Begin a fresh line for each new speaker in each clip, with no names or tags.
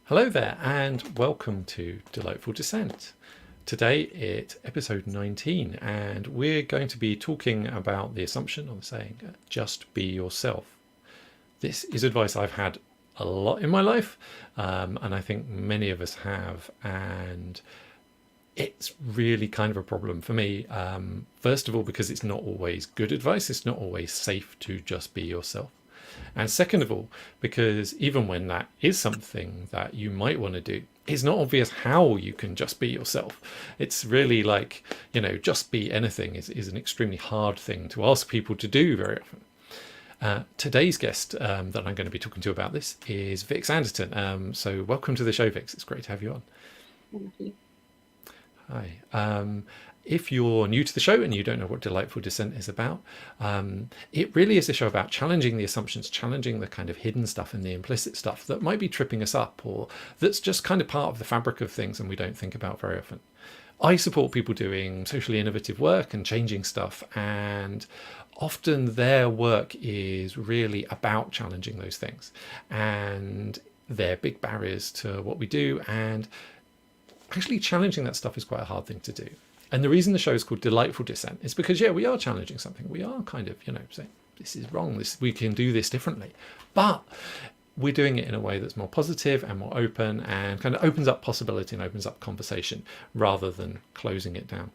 Hello there, and welcome to Delightful Dissent. Today it's episode 19, and we're going to be talking about the assumption or the saying, just be yourself. This is advice I've had a lot in my life, and I think many of us have, and it's really kind of a problem for me. First of all, because it's not always good advice, it's not always safe to just be yourself. And second of all, because even when that is something that you might want to do, it's not obvious how you can just be yourself. It's really like, just be anything is an extremely hard thing to ask people to do very often. Today's guest that I'm going to be talking to about this is Vix Anderton. So welcome to the show, Vix. It's great to have you on.
Thank you.
Hi. If you're new to the show and you don't know what Delightful Dissent is about, it really is a show about challenging the assumptions, challenging the kind of hidden stuff and the implicit stuff that might be tripping us up, or that's just kind of part of the fabric of things and we don't think about very often. I support people doing socially innovative work and changing stuff, and often their work is really about challenging those things, and they're big barriers to what we do, and actually challenging that stuff is quite a hard thing to do. And the reason the show is called Delightful Dissent is because, we are challenging something. We are kind of, saying, this is wrong. We can do this differently. But we're doing it in a way that's more positive and more open and kind of opens up possibility and opens up conversation rather than closing it down.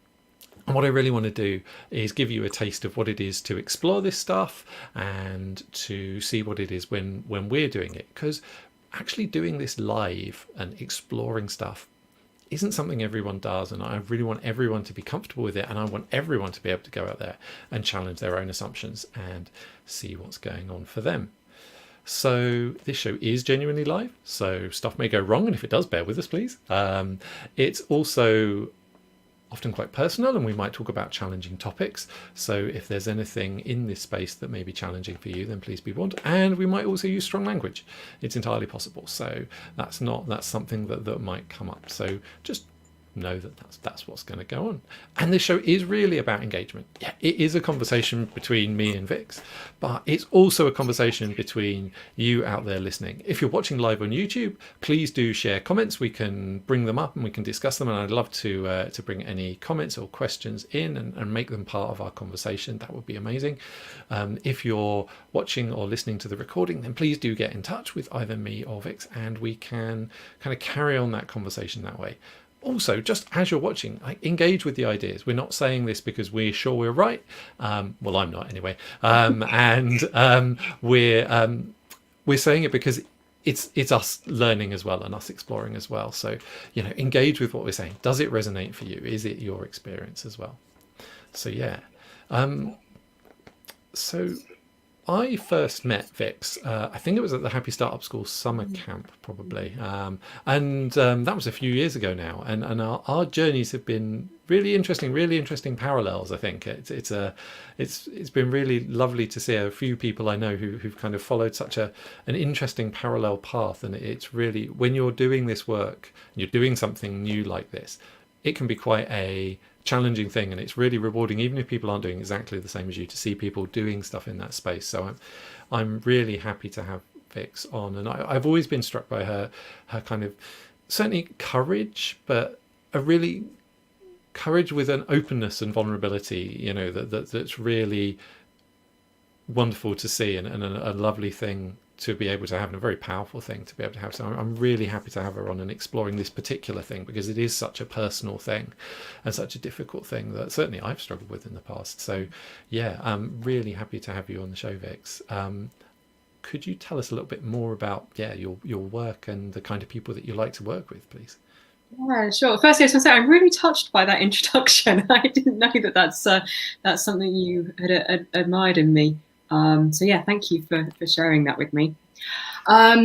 And what I really want to do is give you a taste of what it is to explore this stuff and to see what it is when we're doing it. Because actually doing this live and exploring stuff isn't something everyone does, and I really want everyone to be comfortable with it, and I want everyone to be able to go out there and challenge their own assumptions and see what's going on for them. So this show is genuinely live, so stuff may go wrong, and if it does, bear with us, please. It's also often quite personal, and we might talk about challenging topics. So if there's anything in this space that may be challenging for you, then please be warned. And we might also use strong language. It's entirely possible. So that's something that might come up. So just know that that's what's going to go on. And this show is really about engagement. Yeah, it is a conversation between me and Vix, but it's also a conversation between you out there listening. If you're watching live on YouTube, please do share comments. We can bring them up and we can discuss them, and I'd love to bring any comments or questions in and make them part of our conversation. That would be amazing. If you're watching or listening to the recording, then please do get in touch with either me or Vix, and we can kind of carry on that conversation that way. Also, just as you're watching, engage with the ideas. We're not saying this because we're sure we're right. Well, I'm not anyway. We're saying it because it's us learning as well and us exploring as well. So, engage with what we're saying. Does it resonate for you? Is it your experience as well? So, yeah. So I first met Vix, I think it was at the Happy Startup School summer camp, probably. And that was a few years ago now. And our journeys have been really interesting parallels, I think. It's been really lovely to see a few people I know who've kind of followed such an interesting parallel path. And it's really, when you're doing this work, you're doing something new like this, it can be quite a challenging thing, and it's really rewarding, even if people aren't doing exactly the same as you, to see people doing stuff in that space. So I'm really happy to have Vix on, and I've always been struck by her kind of certainly courage, but a really courage with an openness and vulnerability, that's really wonderful to see, and a lovely thing to be able to have, and a very powerful thing to be able to have. So I'm really happy to have her on and exploring this particular thing, because it is such a personal thing and such a difficult thing that certainly I've struggled with in the past. So yeah, I'm really happy to have you on the show, Vix. Could you tell us a little bit more about your work and the kind of people that you like to work with, please?
Yeah, sure. Firstly, I was going to say I'm really touched by that introduction. I didn't know that's something you had admired in me. So yeah, thank you for sharing that with me. I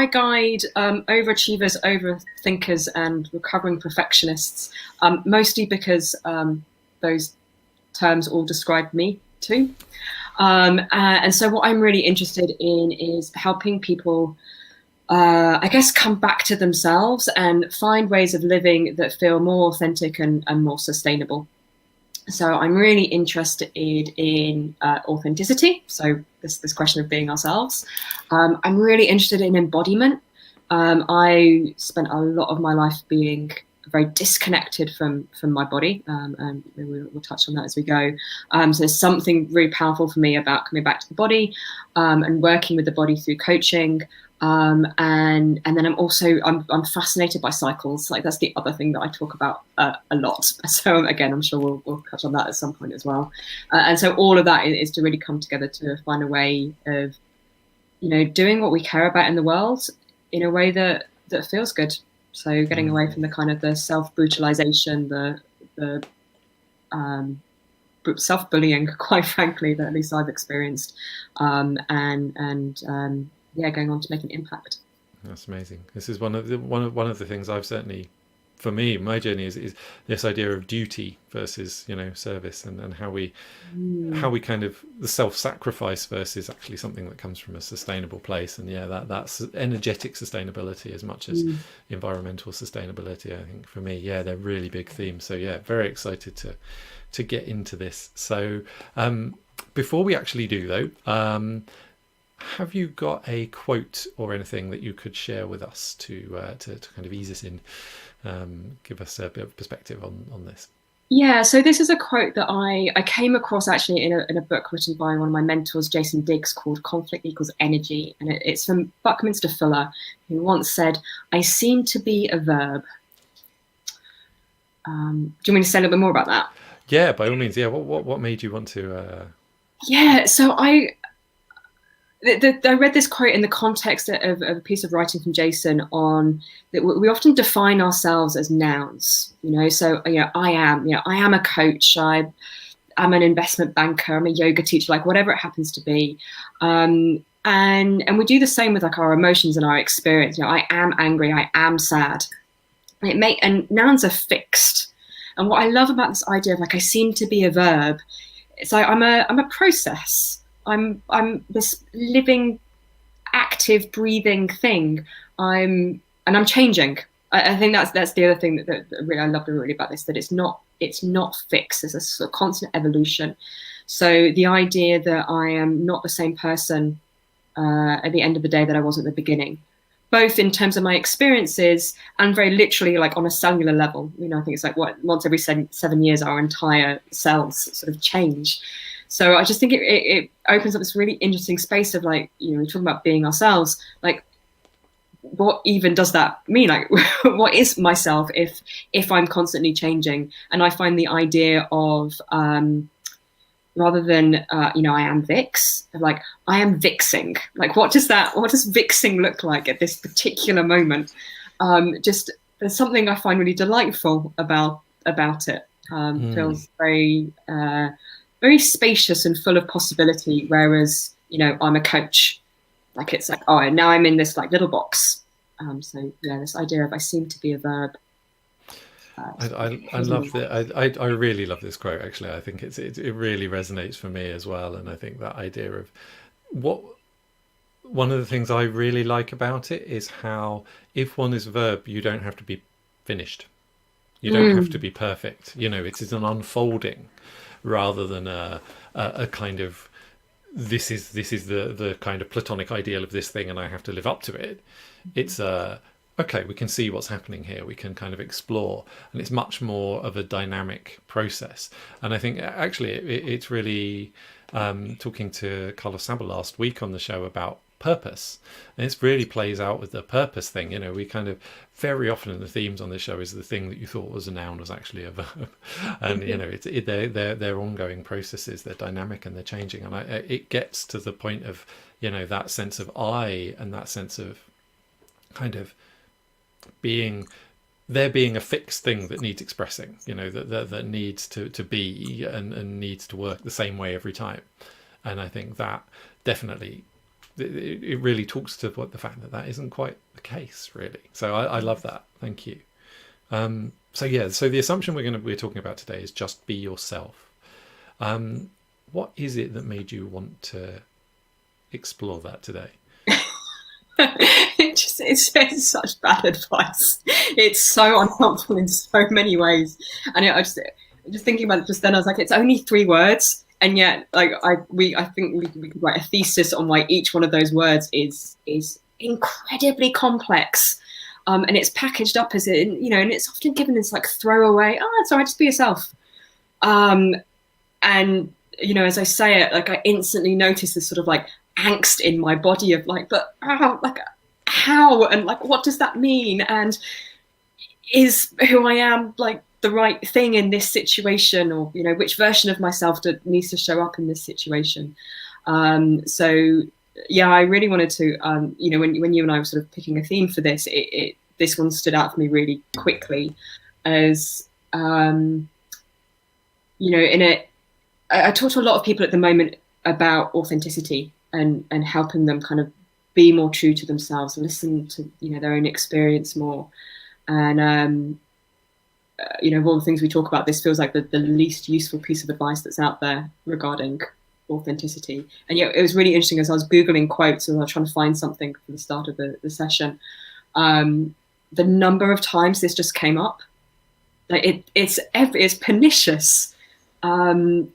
guide overachievers, overthinkers, and recovering perfectionists, mostly because those terms all describe me too. And so what I'm really interested in is helping people, come back to themselves and find ways of living that feel more authentic and more sustainable. So I'm really interested in authenticity. So this question of being ourselves. I'm really interested in embodiment. I spent a lot of my life being very disconnected from my body, and we'll touch on that as we go. So there's something really powerful for me about coming back to the body, and working with the body through coaching. And then I'm fascinated by cycles. Like, that's the other thing that I talk about a lot. So again, I'm sure we'll touch on that at some point as well. And so all of that is to really come together to find a way of, doing what we care about in the world in a way that feels good. So getting away from the kind of the self-brutalization, the self-bullying, quite frankly, that at least I've experienced, and going on to make an impact.
That's amazing. This is one of the things I've certainly, for me, my journey is this idea of duty versus service, and how we kind of, the self-sacrifice versus actually something that comes from a sustainable place. And that's energetic sustainability as much as environmental sustainability. I think for me, they're really big themes. So very excited to get into this. So before we actually do though, have you got a quote or anything that you could share with us to kind of ease us in, give us a bit of perspective on this?
Yeah, so this is a quote that I came across actually in a book written by one of my mentors, Jason Diggs, called Conflict Equals Energy. And it's from Buckminster Fuller, who once said, "I seem to be a verb." Do you want me to say a little bit more about that?
Yeah, by all means. Yeah, what made you want to?
Yeah, so I read this quote in the context of a piece of writing from Jason on that we often define ourselves as nouns, so, I am a coach, I'm an investment banker, I'm a yoga teacher, like whatever it happens to be. And we do the same with like our emotions and our experience. I am angry, I am sad. And nouns are fixed. And what I love about this idea of like, I seem to be a verb, it's like I'm a process. I'm this living, active, breathing thing. I'm changing. I think that's the other thing that really I love really about this, that it's not fixed. There's a sort of constant evolution. So the idea that I am not the same person at the end of the day that I was at the beginning, both in terms of my experiences and very literally like on a cellular level. I think it's like once every 7 years our entire cells sort of change. So I just think it opens up this really interesting space of like, we're talking about being ourselves, like what even does that mean? Like what is myself if I'm constantly changing? And I find the idea of rather than I am Vix, like I am Vixing. Like what does Vixing look like at this particular moment? Just there's something I find really delightful about it. Feels very spacious and full of possibility, whereas I'm a coach, like it's like, oh, now I'm in this like little box. So this idea of I seem to be a verb.
I love that. I really love this quote. Actually, I think it really resonates for me as well. And I think that idea of one of the things I really like about it is how if one is a verb, you don't have to be finished. You don't have to be perfect. It is an unfolding, rather than a kind of this is the kind of platonic ideal of this thing and I have to live up to it. It's okay, we can see what's happening here, we can kind of explore, and it's much more of a dynamic process. And I think actually it's really talking to Carlos Saba last week on the show about purpose, and it really plays out with the purpose thing. We kind of very often in the themes on this show is the thing that you thought was a noun was actually a verb, and they're ongoing processes, they're dynamic and they're changing, and it gets to the point of that sense of I, and that sense of kind of being a fixed thing that needs expressing, that needs to be and needs to work the same way every time. And I think that definitely it really talks to the fact that isn't quite the case, really. So I love that. Thank you. So the assumption we're talking about today is just be yourself. What is it that made you want to explore that today?
It's such bad advice. It's so unhelpful in so many ways. And I just thinking about it just then, I was like, it's only 3 words. And yet, like I think we could write a thesis on why each one of those words is incredibly complex. And it's packaged up as it, and it's often given as like throwaway, oh, it's all right, just be yourself. And, as I say it, like I instantly notice this sort of like angst in my body of like, but like how, and like, what does that mean? And is who I am like the right thing in this situation, or which version of myself needs to show up in this situation? So yeah, I really wanted to, when you and I were sort of picking a theme for this, this one stood out for me really quickly as, I talk to a lot of people at the moment about authenticity and helping them kind of be more true to themselves, listen to, their own experience more. And, of all the things we talk about, this feels like the least useful piece of advice that's out there regarding authenticity. And it was really interesting as I was Googling quotes and I was trying to find something for the start of the session. The number of times this just came up, like it's pernicious. And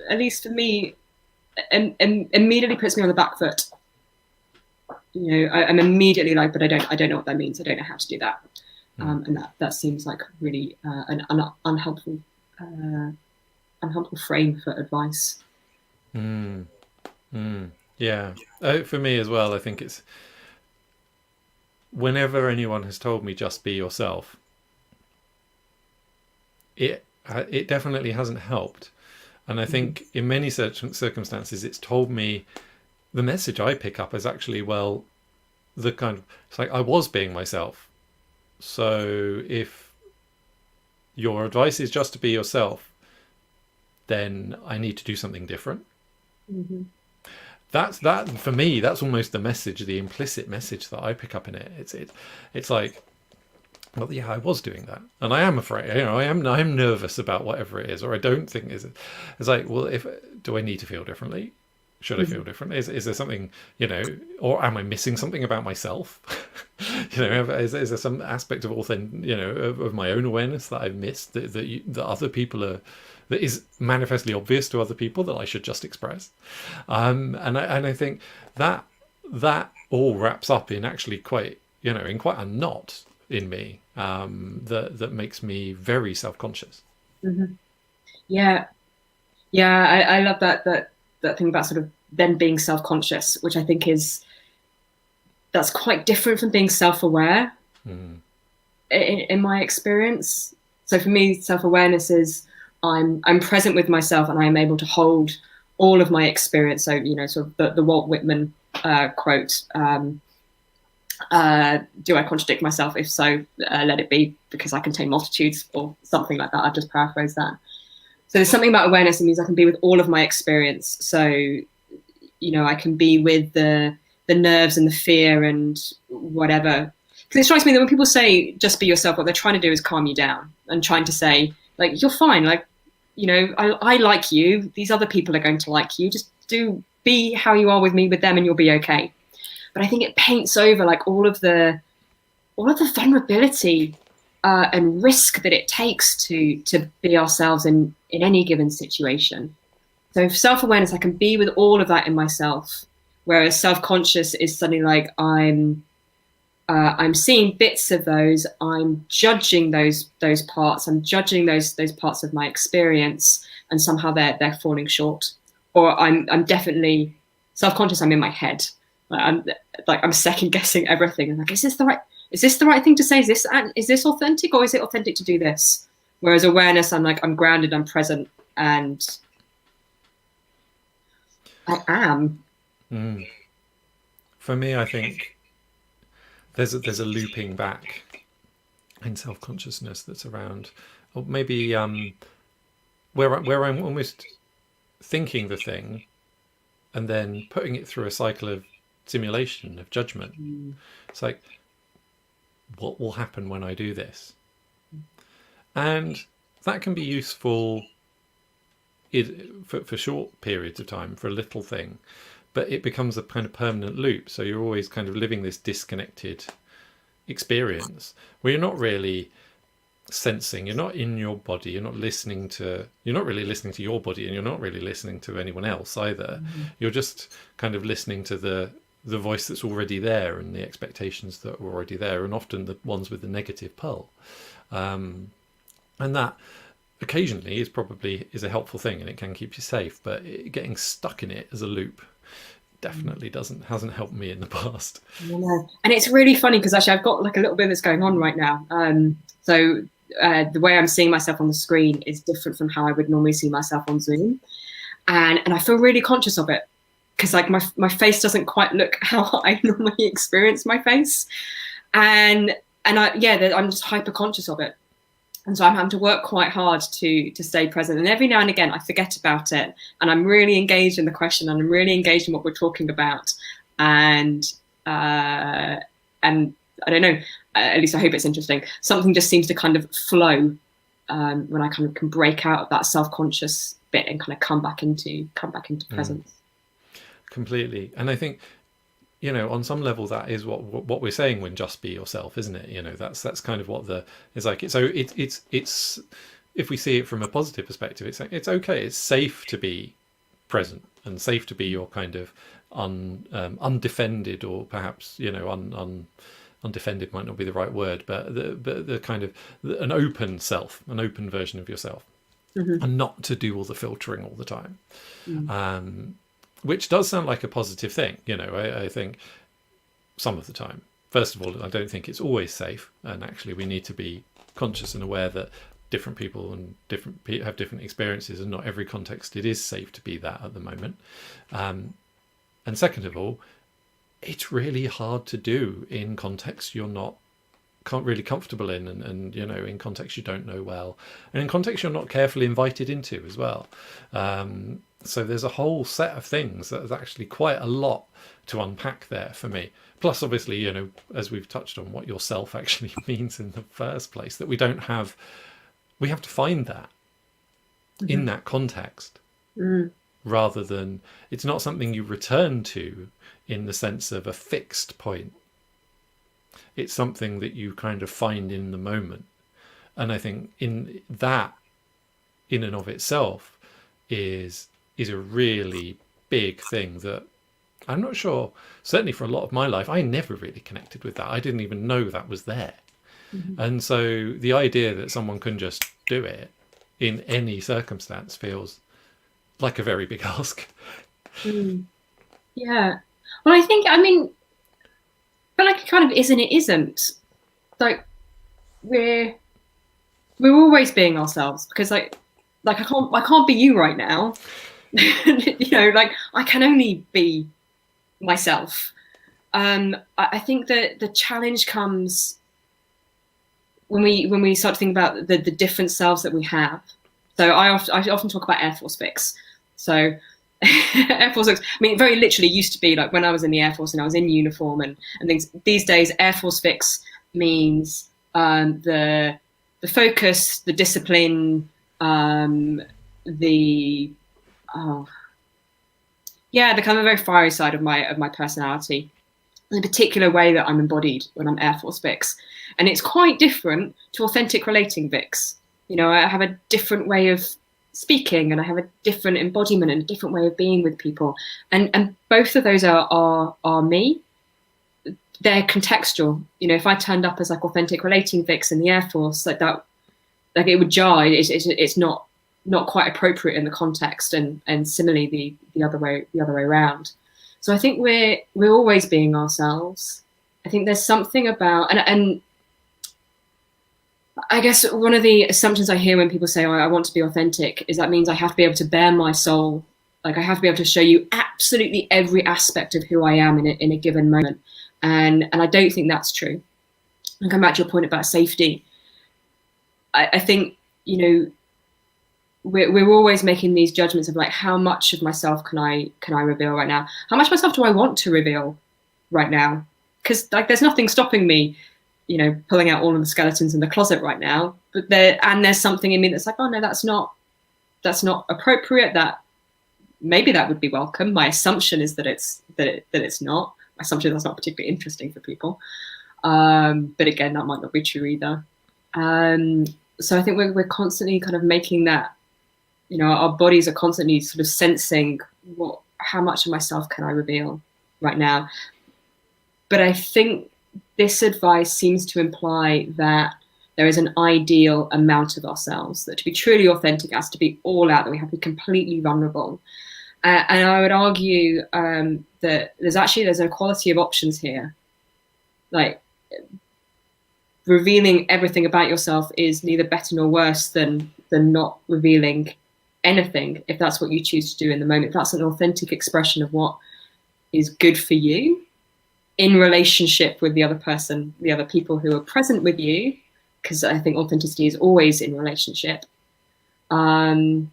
at least for me, immediately puts me on the back foot. I'm immediately like, but I don't know what that means. I don't know how to do that. And that seems like really an unhelpful frame for advice.
Yeah. For me as well, I think it's whenever anyone has told me just be yourself, it definitely hasn't helped. And I think in many circumstances, it's told me the message I pick up is actually, well, it's like I was being myself. So if your advice is just to be yourself, then I need to do something different. That for me, that's almost the message, the implicit message that I pick up in it. It's like, well, yeah, I was doing that, and I am afraid. I am nervous about whatever it is, or I don't think it's like, well, do I need to feel differently? Should I feel different? Is there something, or am I missing something about myself? Is there some aspect of of my own awareness that I've missed that other people are, that is manifestly obvious to other people that I should just express? And I think that all wraps up in actually quite, in quite a knot in me that makes me very self-conscious.
Yeah, I love that thing about sort of then being self-conscious, which I think that's quite different from being self-aware in my experience. So for me, self-awareness is I'm present with myself and I'm able to hold all of my experience. So, sort of the Walt Whitman quote, do I contradict myself? If so, let it be, because I contain multitudes, or something like that. I've just paraphrased that. So there's something about awareness that means I can be with all of my experience. So, I can be with the nerves and the fear and whatever. Because it strikes me that when people say just be yourself, what they're trying to do is calm you down and trying to say, like, you're fine. Like, I like you. These other people are going to like you. Just be how you are with me, with them, and you'll be okay. But I think it paints over like all of the vulnerability and risk that it takes to be ourselves in any given situation. So self-awareness, I can be with all of that in myself, whereas self-conscious is suddenly like I'm seeing bits of those, I'm judging those parts, I'm judging those parts of my experience, and somehow they're falling short. Or I'm definitely self-conscious, I'm in my head. I'm second guessing everything. I'm like, is this the right thing to say? Is this authentic, or is it authentic to do this? Whereas awareness, I'm like, I'm grounded, I'm present, and I am.
For me, I think there's a looping back in self-consciousness that's around, or maybe where I'm almost thinking the thing and then putting it through a cycle of simulation, of judgment. It's like, what will happen when I do this? And that can be useful for short periods of time, for a little thing, but it becomes a kind of permanent loop. So you're always kind of living this disconnected experience where you're not really sensing, you're not in your body, you're not really listening to your body, and you're not really listening to anyone else either. You're just kind of listening to the the voice that's already there and the expectations that are already there, and often the ones with the negative pull. And that occasionally is a helpful thing, and it can keep you safe, but getting stuck in it as a loop definitely hasn't helped me in the past.
And it's really funny because actually I've got like a little bit of this going on right now. So the way I'm seeing myself on the screen is different from how I would normally see myself on Zoom, and I feel really conscious of it, because like my face doesn't quite look how I normally experience my face, and I'm just hyper conscious of it. And so I'm having to work quite hard to stay present. And every now and again, I forget about it. And I'm really engaged in the question, and I'm really engaged in what we're talking about. And I don't know, at least I hope it's interesting. Something just seems to kind of flow when I kind of can break out of that self-conscious bit and kind of come back into presence.
Completely. And I think, on some level, that is what we're saying when just be yourself, isn't it? That's kind of what it's like. So it's if we see it from a positive perspective, it's okay. It's safe to be present and safe to be your kind of undefended, or perhaps undefended might not be the right word, but the kind of an open self, an open version of yourself, and not to do all the filtering all the time. Which does sound like a positive thing. I think some of the time. First of all, I don't think it's always safe. And actually, we need to be conscious and aware that different people and have different experiences, and not every context it is safe to be that at the moment. And second of all, it's really hard to do in contexts you're not really comfortable in, and in context you don't know well, and in context you're not carefully invited into as well. So there's a whole set of things that is actually quite a lot to unpack there for me. Plus, obviously, as we've touched on, what yourself actually means in the first place, that we have to find that in that context, rather than, it's not something you return to in the sense of a fixed point. It's something that you kind of find in the moment. And I think in that, in and of itself, is a really big thing that I'm not sure, certainly for a lot of my life, I never really connected with that. I didn't even know that was there. And so the idea that someone can just do it in any circumstance feels like a very big ask.
Yeah. Well, I think, but like it kind of is and it isn't. Like we're always being ourselves, because like I can't be you right now. Like I can only be myself. I think that the challenge comes when we start to think about the different selves that we have. So I often talk about Air Force Vix. So Air Force Vix, very literally used to be like when I was in the Air Force and I was in uniform and things. These days, Air Force Vix means the focus, the discipline, the kind of very fiery side of my personality, the particular way that I'm embodied when I'm Air Force Vix. And it's quite different to authentic relating Vix. I have a different way of speaking, and I have a different embodiment and a different way of being with people. And both of those are me. They're contextual. If I turned up as like authentic relating Vix in the Air Force, like that, like it would jar. It's not quite appropriate in the context, and similarly the other way around. So I think we're always being ourselves. I think there's something about, and I guess one of the assumptions I hear when people say, I want to be authentic, is that means I have to be able to bare my soul. Like I have to be able to show you absolutely every aspect of who I am in a given moment. And I don't think that's true. And come back to your point about safety. I think, we're always making these judgments of like, how much of myself can I reveal right now? How much of myself do I want to reveal right now? Because like there's nothing stopping me, pulling out all of the skeletons in the closet right now. But there's something in me that's like, oh no, that's not appropriate. That maybe that would be welcome. My assumption is that it's not. My assumption that's not particularly interesting for people. But again, that might not be true either. So I think we're constantly kind of making that, our bodies are constantly sort of sensing how much of myself can I reveal right now. But I think this advice seems to imply that there is an ideal amount of ourselves, that to be truly authentic has to be all out, that we have to be completely vulnerable. And I would argue that there's an equality of options here. Like, revealing everything about yourself is neither better nor worse than not revealing anything, if that's what you choose to do in the moment. If that's an authentic expression of what is good for you in relationship with the other person, the other people who are present with you, because I think authenticity is always in relationship, then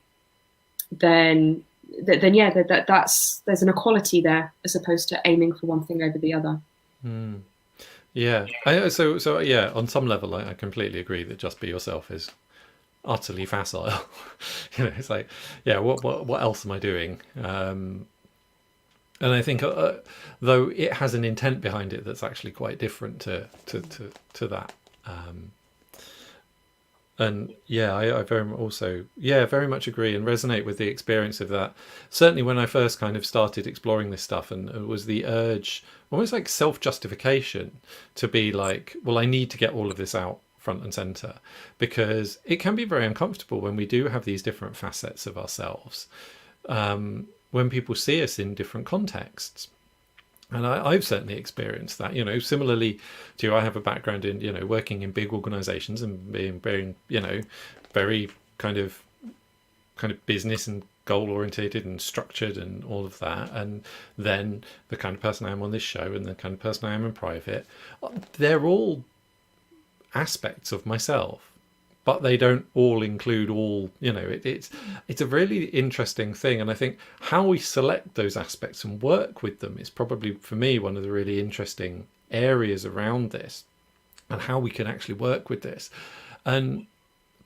yeah, there's an equality there, as opposed to aiming for one thing over the other.
Yeah. So yeah, on some level, I completely agree that just be yourself is utterly facile. It's like, yeah, what else am I doing? And I think, though it has an intent behind it that's actually quite different to that. And yeah, I very much agree and resonate with the experience of that. Certainly when I first kind of started exploring this stuff, and it was the urge, almost like self-justification, to be like, well, I need to get all of this out front and center, because it can be very uncomfortable when we do have these different facets of ourselves, when people see us in different contexts. And I've certainly experienced that, similarly to you. I have a background in, working in big organizations and being very, very kind of business and goal orientated and structured and all of that. And then the kind of person I am on this show and the kind of person I am in private, they're all aspects of myself, but they don't all include all, it's a really interesting thing. And I think how we select those aspects and work with them is probably, for me, one of the really interesting areas around this, and how we can actually work with this and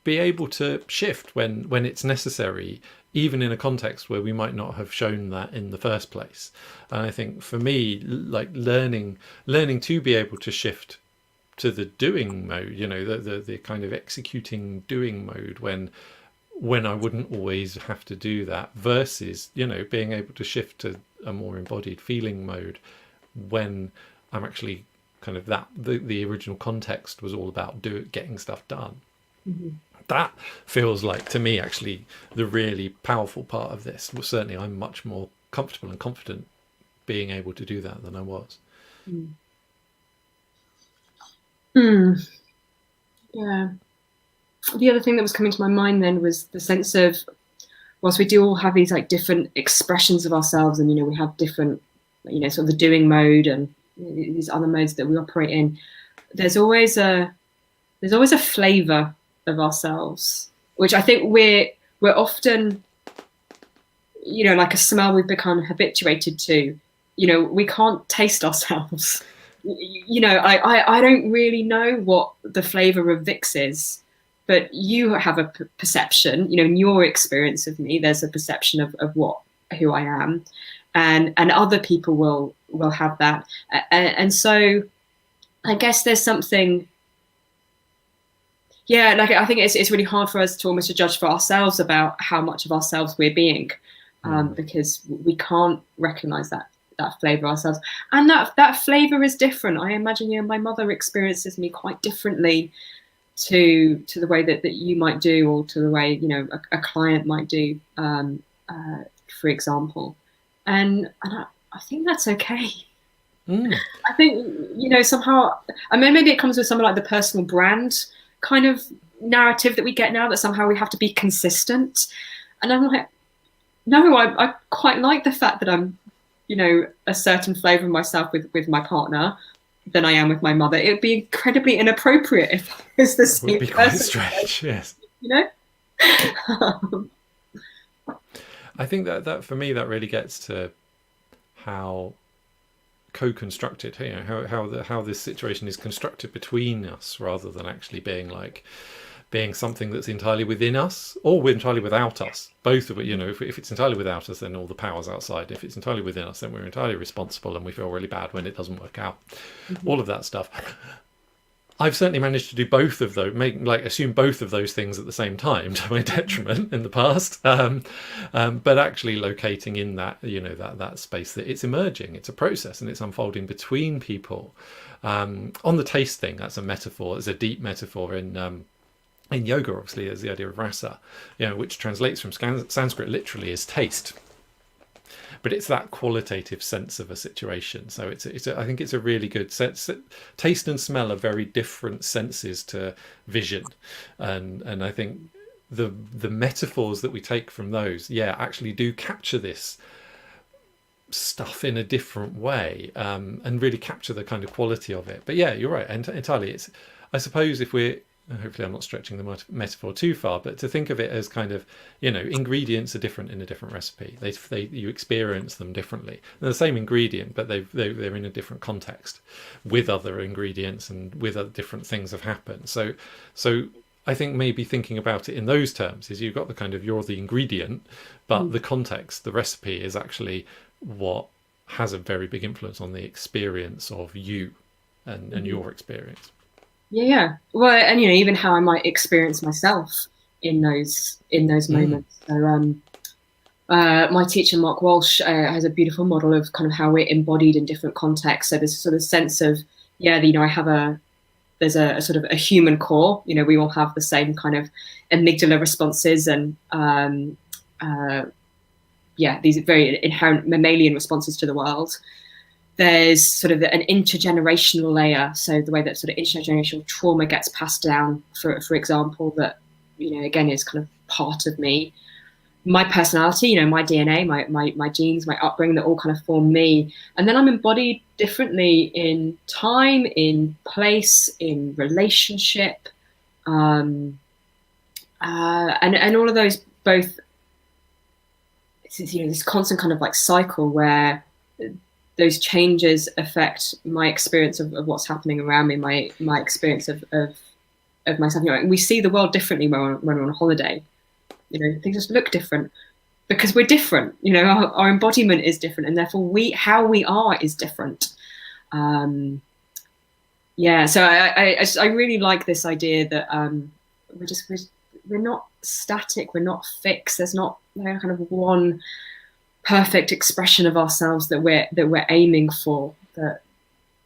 be able to shift when it's necessary, even in a context where we might not have shown that in the first place. And I think for me, like learning to be able to shift to the doing mode, the kind of executing doing mode when I wouldn't always have to do that, versus, being able to shift to a more embodied feeling mode when I'm actually kind of the original context was all about getting stuff done.
Mm-hmm.
That feels like, to me, actually the really powerful part of this. Well, certainly I'm much more comfortable and confident being able to do that than I was.
Yeah. The other thing that was coming to my mind then was the sense of, whilst we do all have these like different expressions of ourselves, and we have different, sort of the doing mode and these other modes that we operate in, there's always a flavor of ourselves, which I think we're often, like a smell we've become habituated to. We can't taste ourselves. I don't really know what the flavor of Vix is, but you have a perception, in your experience of me, there's a perception of who I am, and other people will have that. And so I guess there's something, like, I think it's really hard for us to almost judge for ourselves about how much of ourselves we're being, because we can't recognize that flavor ourselves, and that flavor is different. I imagine my mother experiences me quite differently to the way that you might do, or to the way a client might do, for example, and I think that's okay. I think somehow, I mean, maybe it comes with something like the personal brand kind of narrative that we get now, that somehow we have to be consistent, and I'm like, no, I quite like the fact that I'm a certain flavor of myself with my partner than I am with my mother. It would be incredibly inappropriate if I was the same person. It would be quite
strange, yes. I think that for me, that really gets to how co-constructed, how this situation is constructed between us, rather than actually being something that's entirely within us or entirely without us. Both of it, if it's entirely without us, then all the power's outside. If it's entirely within us, then we're entirely responsible and we feel really bad when it doesn't work out. All of that stuff. I've certainly managed to do both of those, assume both of those things at the same time to my detriment in the past. But actually locating in that, that space that it's emerging, it's a process and it's unfolding between people. On the taste thing, that's a metaphor. It's a deep metaphor in yoga. Obviously, there's the idea of rasa, which translates from Sanskrit literally as taste. But it's that qualitative sense of a situation. So I think it's a really good sense. Taste and smell are very different senses to vision, and I think the metaphors that we take from those, actually do capture this stuff in a different way, and really capture the kind of quality of it. But yeah, you're right, entirely. It's, I suppose, if we're, hopefully I'm not stretching the metaphor too far, but to think of it as kind of, ingredients are different in a different recipe. You experience them differently. They're the same ingredient, but they're in a different context with other ingredients and with other different things have happened. So I think maybe thinking about it in those terms is you've got the kind of, you're the ingredient, but the context, the recipe is actually what has a very big influence on the experience of you and your experience.
Yeah. Well, and even how I might experience myself in those moments. So, my teacher Mark Walsh has a beautiful model of kind of how we're embodied in different contexts. So there's sort of sense of, there's a sort of a human core. We all have the same kind of amygdala responses and these very inherent mammalian responses to the world. There's sort of an intergenerational layer, so the way that sort of intergenerational trauma gets passed down, for example, that again is kind of part of me, my personality, my DNA, my genes, my upbringing, that all kind of form me, and then I'm embodied differently in time, in place, in relationship, and all of those both. This constant kind of like cycle where those changes affect my experience of what's happening around me, my experience of myself. We see the world differently when we're on holiday. Things just look different because we're different. Our embodiment is different, and therefore how we are is different. So I really like this idea that we're not static, we're not fixed. There's not kind of one perfect expression of ourselves that we're aiming for. That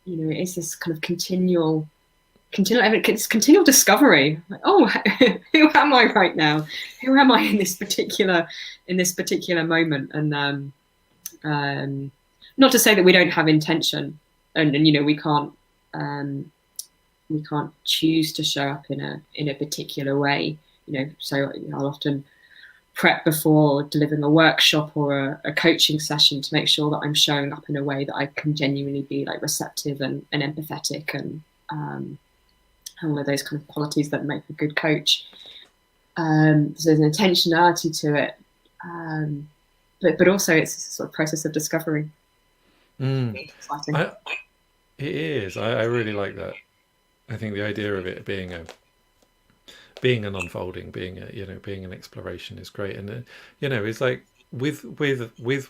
it is this kind of continual discovery. Like, oh, who am I right now? Who am I in this particular moment? And not to say that we don't have intention, and we can't choose to show up in a particular way. So I'll often prep before delivering a workshop or a coaching session to make sure that I'm showing up in a way that I can genuinely be like receptive and empathetic and all of those kind of qualities that make a good coach. So there's an intentionality to it, but also it's a sort of process of discovery.
It's exciting. It is. I really like that. I think the idea of it being an unfolding, being an exploration is great. And it's like with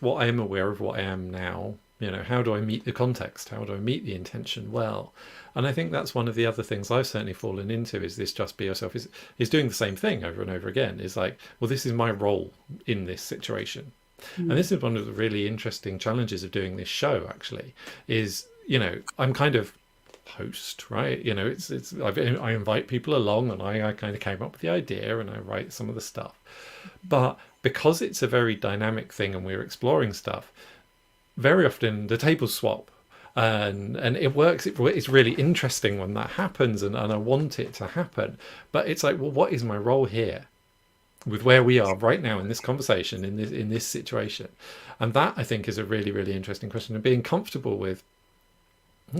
what I am aware of what I am now, how do I meet the context? How do I meet the intention well? And I think that's one of the other things I've certainly fallen into, is this just be yourself, is doing the same thing over and over again. Is like, well, this is my role in this situation. And this is one of the really interesting challenges of doing this show, actually, is, I'm kind of host, right? I invite people along, and I kind of came up with the idea and I write some of the stuff. But because it's a very dynamic thing and we're exploring stuff, very often the tables swap, and it works. It's really interesting when that happens, and I want it to happen. But it's like, well, what is my role here with where we are right now in this conversation, in this situation? And that, I think, is a really, really interesting question, and being comfortable with,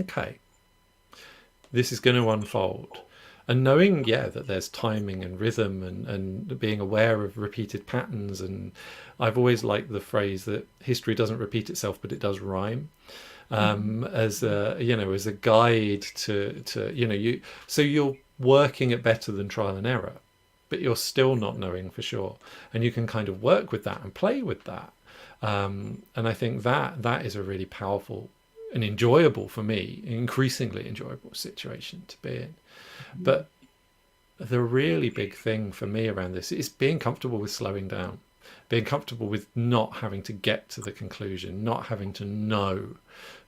okay, this is going to unfold, and knowing that there's timing and rhythm, and being aware of repeated patterns. And I've always liked the phrase that history doesn't repeat itself, but it does rhyme, as a guide to you. So you're working at better than trial and error, but you're still not knowing for sure, and you can kind of work with that and play with that. And I think that is a really powerful an enjoyable, for me, increasingly enjoyable situation to be in. But the really big thing for me around this is being comfortable with slowing down, being comfortable with not having to get to the conclusion, not having to know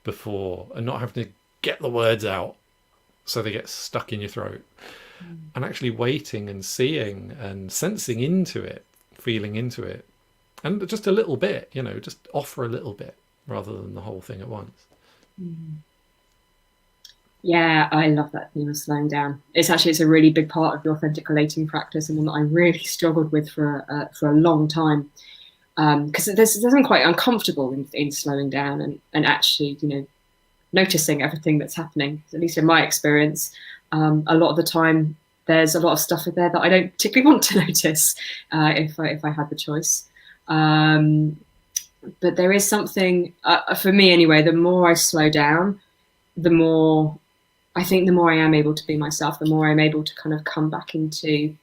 before, and not having to get the words out so they get stuck in your throat, and actually waiting and seeing and sensing into it, feeling into it, and just a little bit, just offer a little bit rather than the whole thing at once.
Yeah, I love that theme of slowing down. It's a really big part of the authentic relating practice, and one that I really struggled with for a long time, because there's something quite uncomfortable in slowing down and actually, noticing everything that's happening. At least in my experience, a lot of the time there's a lot of stuff in there that I don't particularly want to notice if I had the choice. But there is something, for me anyway, the more I slow down, the more I am able to be myself, the more I'm able to kind of come back into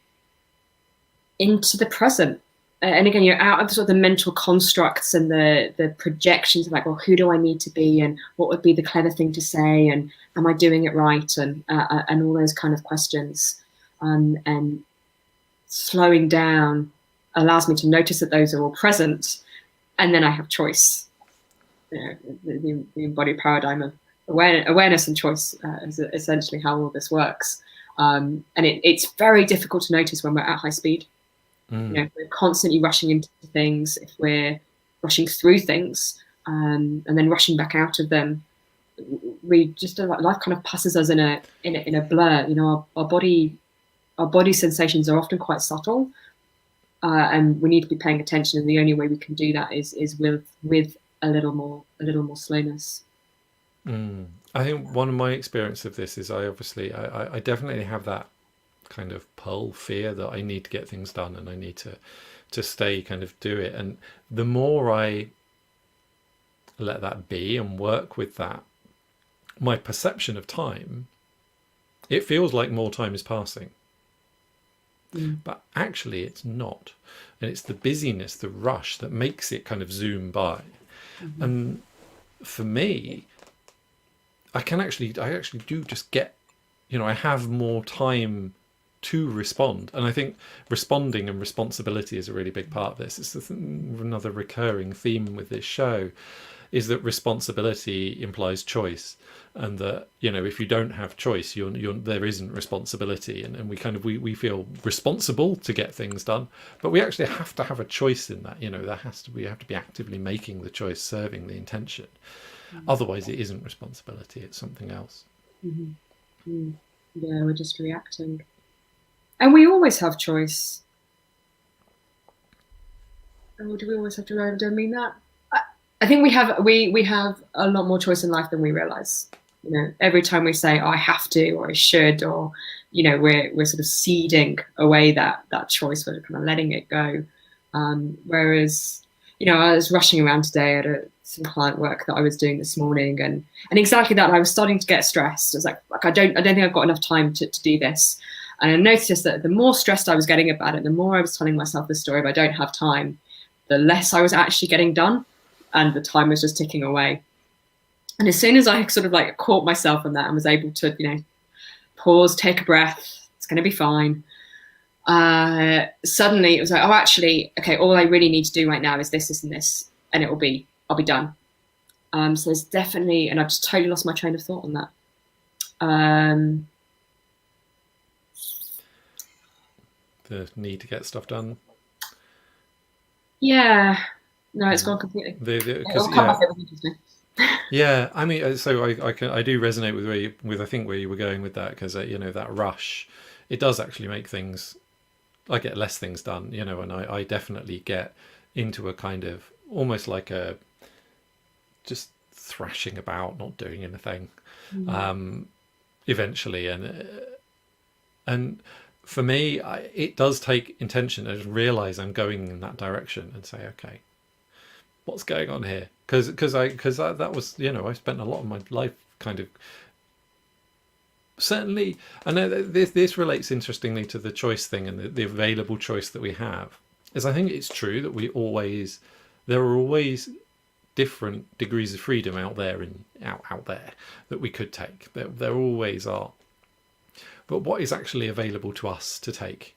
the present. And again, you're out of sort of the mental constructs and the projections of like, well, who do I need to be, and what would be the clever thing to say, and am I doing it right, and all those kind of questions. And slowing down allows me to notice that those are all present, and then I have choice. The embodied paradigm of awareness and choice is essentially how all this works. And it's very difficult to notice when we're at high speed. If we're constantly rushing into things, if we're rushing through things, and then rushing back out of them, we just life kind of passes us in a blur. Our body sensations are often quite subtle, and we need to be paying attention. And the only way we can do that is with a little more slowness.
I think one of my experience of this is I definitely have that kind of pull, fear that I need to get things done and I need to stay kind of do it. And the more I let that be and work with that, my perception of time, it feels like more time is passing. But actually it's not. And it's the busyness, the rush that makes it kind of zoom by. And for me, I actually do just get, I have more time to respond. And I think responding and responsibility is a really big part of this. It's another recurring theme with this show, is that responsibility implies choice, and that if you don't have choice, there isn't responsibility, and we feel responsible to get things done, but we actually have to have a choice in that. We have to be actively making the choice, serving the intention. Otherwise it isn't responsibility, it's something else.
Yeah, we're just reacting. And we always have choice. Oh, do we always have to learn? Do I mean that? I think we have a lot more choice in life than we realize. Every time we say, "Oh, I have to," or "I should," or we're sort of ceding away that choice. We're kind of letting it go. Whereas, I was rushing around today at some client work that I was doing this morning, and exactly that. I was starting to get stressed. I was like I don't think I've got enough time to do this. And I noticed that the more stressed I was getting about it, the more I was telling myself the story of I don't have time, the less I was actually getting done, and the time was just ticking away. And as soon as I sort of like caught myself in that and was able to, pause, take a breath, it's going to be fine. Suddenly it was like, oh, actually, okay, all I really need to do right now is this, and this, and I'll be done. So there's definitely, and I've just totally lost my train of thought on that.
The need to get stuff done.
Yeah, no, it's gone completely.
Yeah, I mean, so I do resonate with I think where you were going with that, because that rush, it does actually make things. I get less things done, and I definitely get into a kind of almost like a just thrashing about, not doing anything, eventually, and for me, it does take intention to realize I'm going in that direction and say, okay, what's going on here? Because that was, I spent a lot of my life kind of certainly. I know this relates interestingly to the choice thing and the available choice that we have. Is I think it's true that there are always different degrees of freedom out there and out there that we could take. There always are. But what is actually available to us to take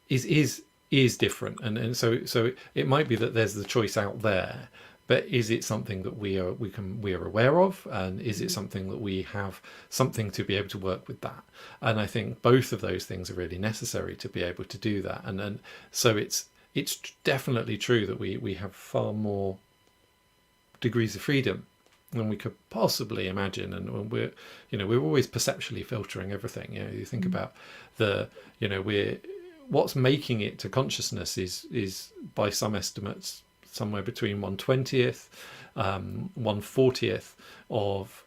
is different, and so it might be that there's the choice out there, but is it something that we are aware of, and is it something that we have something to be able to work with that? And I think both of those things are really necessary to be able to do that. And so it's definitely true that we have far more degrees of freedom than we could possibly imagine, and we're always perceptually filtering everything. You think about we're what's making it to consciousness is by some estimates somewhere between 1/20th, 1/40th of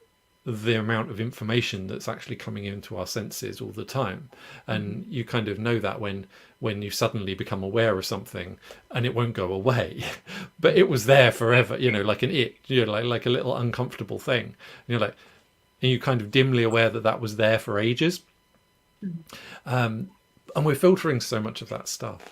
the amount of information that's actually coming into our senses all the time. And you kind of know that when you suddenly become aware of something, and it won't go away, but it was there forever, like an like a little uncomfortable thing, and you're like, and you're kind of dimly aware that was there for ages. And we're filtering so much of that stuff.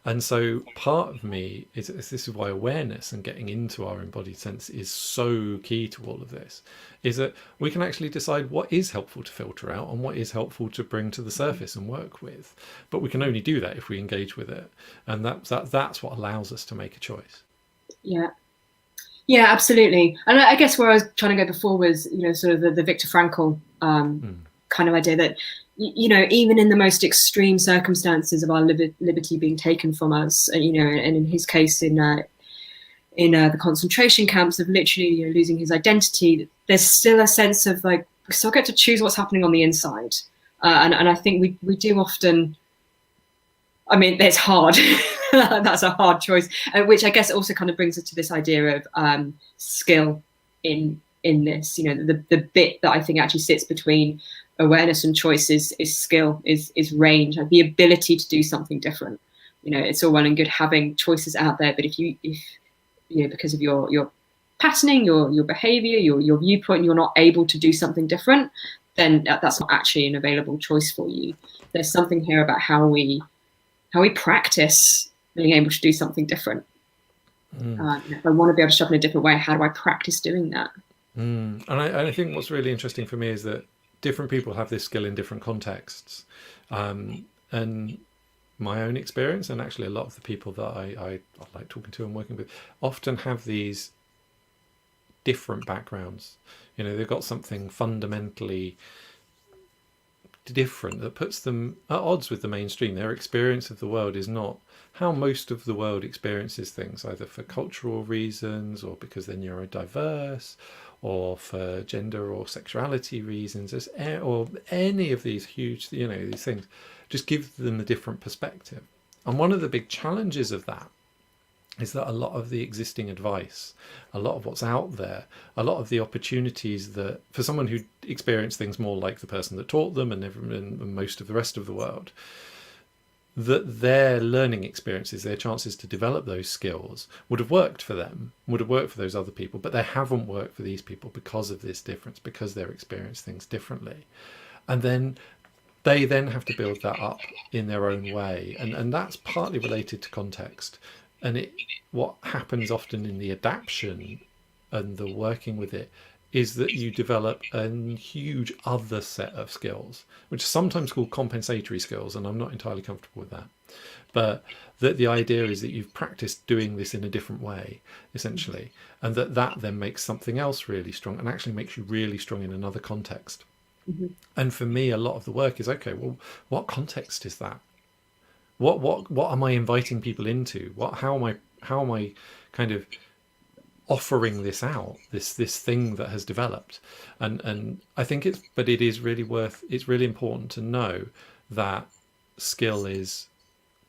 And so part of me is this is why awareness and getting into our embodied sense is so key to all of this, is that we can actually decide what is helpful to filter out and what is helpful to bring to the surface and work with. But we can only do that if we engage with it. And that's what allows us to make a choice.
Yeah, absolutely. And I guess where I was trying to go before was, sort of the Viktor Frankl kind of idea that, even in the most extreme circumstances of our liberty being taken from us, and in his case in the concentration camps, of literally losing his identity, there's still a sense of like we still get to choose what's happening on the inside, and I think we do often. I mean, it's hard. That's a hard choice, which I guess also kind of brings us to this idea of skill in this. The bit that I think actually sits between awareness and choice is skill, is range, the ability to do something different. It's all well and good having choices out there, but if because of your patterning, your behavior, your viewpoint, you're not able to do something different, then that's not actually an available choice for you. There's something here about how we practice being able to do something different. If I want to be able to shop in a different way, how do I practice doing that?
And I think what's really interesting for me is that different people have this skill in different contexts, and my own experience, and actually a lot of the people that I like talking to and working with, often have these different backgrounds. They've got something fundamentally different that puts them at odds with the mainstream. Their experience of the world is not how most of the world experiences things, either for cultural reasons or because they're neurodiverse, or for gender or sexuality reasons, or any of these huge, these things, just give them a different perspective. And one of the big challenges of that is that a lot of the existing advice, a lot of what's out there, a lot of the opportunities that, for someone who experienced things more like the person that taught them and most of the rest of the world, that their learning experiences, their chances to develop those skills would have worked for them, would have worked for those other people, but they haven't worked for these people because of this difference, because they're experiencing things differently. And then they then have to build that up in their own way. And that's partly related to context. And what happens often in the adaptation and the working with it is that you develop a huge other set of skills, which are sometimes called compensatory skills, and I'm not entirely comfortable with that. But the idea is that you've practiced doing this in a different way, essentially, and that then makes something else really strong and actually makes you really strong in another context. Mm-hmm. And for me, a lot of the work is, okay, well, what context is that? What am I inviting people into? How am I kind of offering this out, this thing that has developed? And I think it's really important to know that skill is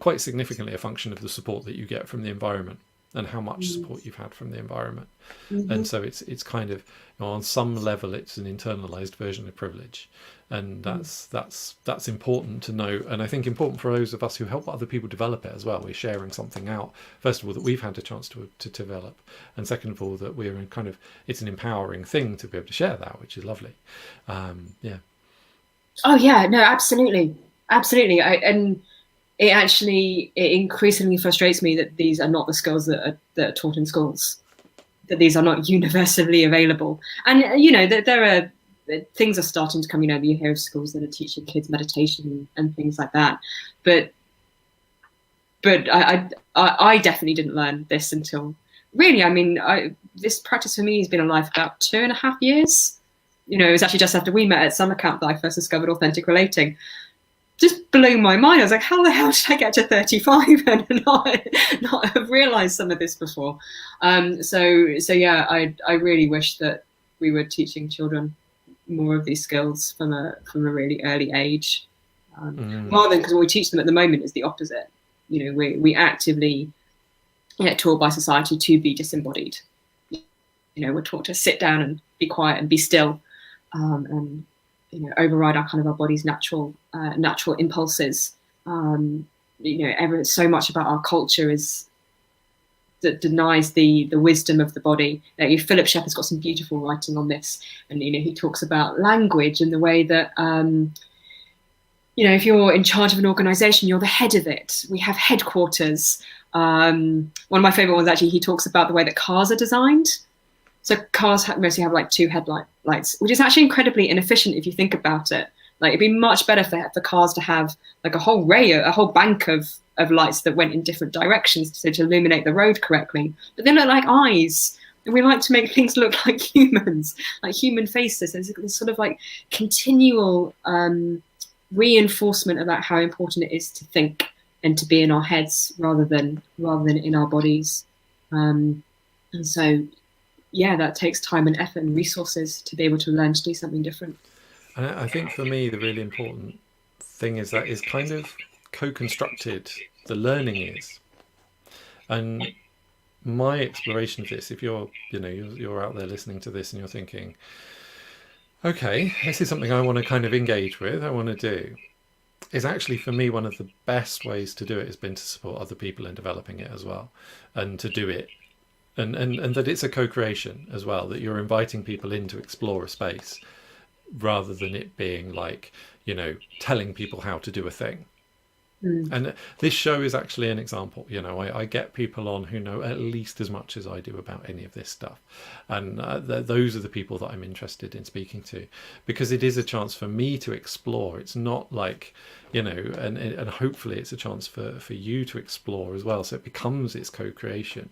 quite significantly a function of the support that you get from the environment and how much support you've had from the environment. Mm-hmm. And so it's kind of, on some level, it's an internalized version of privilege. And that's important to know. And I think important for those of us who help other people develop it as well. We're sharing something out, first of all, that we've had a chance to develop. And second of all, that we're in kind of, it's an empowering thing to be able to share that, which is lovely. Yeah.
Oh yeah, no, absolutely. Absolutely. it increasingly frustrates me that these are not the skills that are taught in schools, that these are not universally available. And there are things are starting to come. You hear of schools that are teaching kids meditation and things like that, but I definitely didn't learn this until really. I mean, this practice for me has been alive for about 2.5 years. It was actually just after we met at summer camp that I first discovered authentic relating. Just blew my mind. I was like, how the hell did I get to 35 and not have realized some of this before? So yeah, I really wish that we were teaching children more of these skills from a really early age, rather than, because what we teach them at the moment is the opposite. We actively get taught by society to be disembodied. We're taught to sit down and be quiet and be still, and override our body's natural impulses. So much about our culture that denies the wisdom of the body. Philip Shepard's got some beautiful writing on this, and he talks about language and the way that if you're in charge of an organization, you're the head of it. We have headquarters. One of my favorite ones, actually, he talks about the way that cars are designed. So cars mostly have like 2 headlights, which is actually incredibly inefficient if you think about it. Like, it'd be much better for cars to have like a whole bank of lights that went in different directions to illuminate the road correctly. But they look like eyes. And we like to make things look like humans, like human faces. There's this sort of like continual reinforcement about how important it is to think and to be in our heads rather than in our bodies. And so, yeah, that takes time and effort and resources to be able to learn to do something different.
And I think for me, the really important thing is that is kind of co-constructed, the learning is. And my exploration of this, if you're out there listening to this and you're thinking, okay, this is something I want to kind of engage with, I want to do, is actually, for me, one of the best ways to do it has been to support other people in developing it as well, and to do it. And that it's a co-creation as well, that you're inviting people in to explore a space rather than it being like, telling people how to do a thing. And this show is actually an example. I get people on who know at least as much as I do about any of this stuff. And those are the people that I'm interested in speaking to, because it is a chance for me to explore. It's not like, and hopefully it's a chance for you to explore as well. So it becomes its co-creation.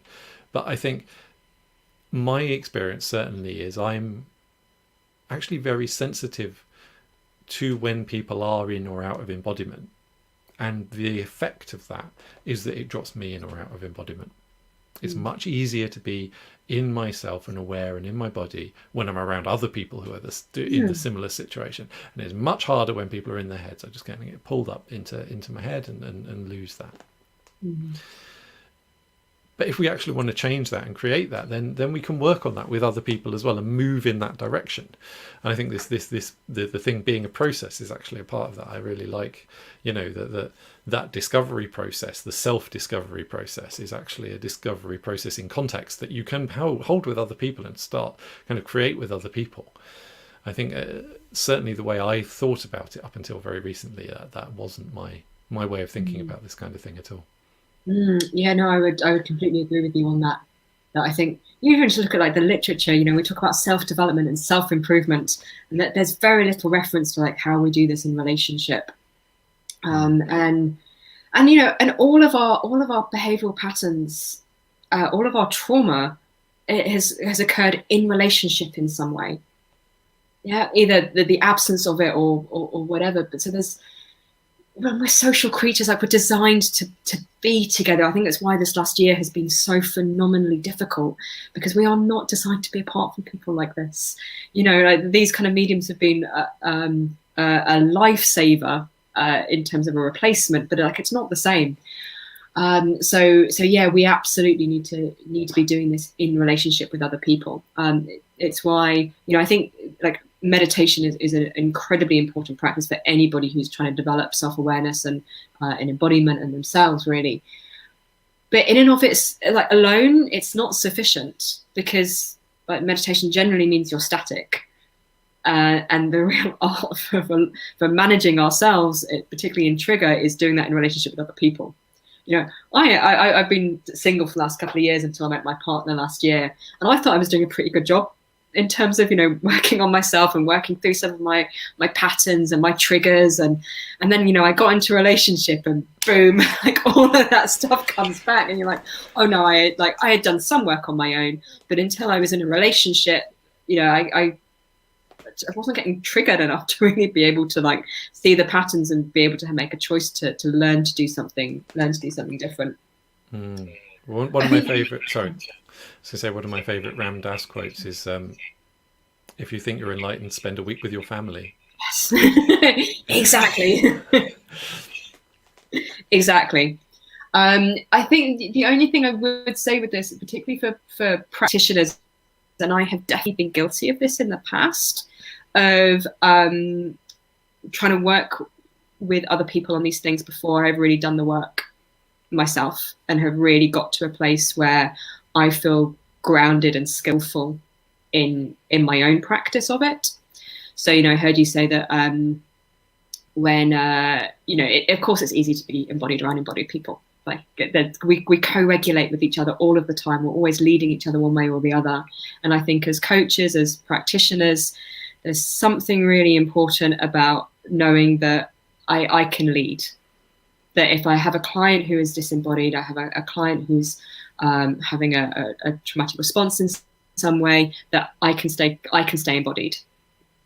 But I think my experience certainly is I'm actually very sensitive to when people are in or out of embodiment. And the effect of that is that it drops me in or out of embodiment. It's much easier to be in myself and aware and in my body when I'm around other people who are in the similar situation. And it's much harder when people are in their heads. I just get pulled up into my head and lose that. But if we actually want to change that and create that, then we can work on that with other people as well and move in that direction. And I think the thing being a process is actually a part of that. I really like, that discovery process, the self-discovery process, is actually a discovery process in context that you can hold with other people and start kind of create with other people. I think certainly the way I thought about it up until very recently, that wasn't my way of thinking about this kind of thing at all.
Yeah, no, I would completely agree with you on that. That I think you even just look at like the literature, we talk about self-development and self-improvement, and that there's very little reference to like how we do this in relationship. And all of our behavioral patterns, all of our trauma, it has occurred in relationship in some way. Yeah, either the absence of it or whatever. But so we're social creatures, like we're designed to be together. I think that's why this last year has been so phenomenally difficult, because we are not designed to be apart from people like this. Like these kind of mediums have been a lifesaver in terms of a replacement, but like it's not the same. So yeah, we absolutely need to be doing this in relationship with other people. It's why I think like meditation is an incredibly important practice for anybody who's trying to develop self-awareness and embodiment and themselves, really. But in and of it's like alone, it's not sufficient, because like meditation generally means you're static. And the real art for managing ourselves, particularly in trigger, is doing that in relationship with other people. You know, I've been single for the last couple of years until I met my partner last year, and I thought I was doing a pretty good job in terms of, you know, working on myself and working through some of my patterns and my triggers, and then, you know, I got into a relationship and boom, like all of that stuff comes back, and you're like, oh no, I had done some work on my own, but until I was in a relationship, you know, I wasn't getting triggered enough to really be able to like see the patterns and be able to make a choice to learn to do something different.
One of my favorite, sorry, so say one of my favorite Ram Dass quotes is, if you think you're enlightened, spend a week with your family.
Yes, exactly. Exactly. I think the only thing I would say with this, particularly for practitioners, and I have definitely been guilty of this in the past, of trying to work with other people on these things before I've really done the work myself and have really got to a place where I feel grounded and skillful in my own practice of it. So, you know, I heard you say that when, you know, of course it's easy to be embodied or unembodied people. Like we co-regulate with each other all of the time. We're always leading each other one way or the other. And I think as coaches, as practitioners, there's something really important about knowing that I can lead. That if I have a client who is disembodied, I have a client who's having a traumatic response in some way, that I can stay embodied.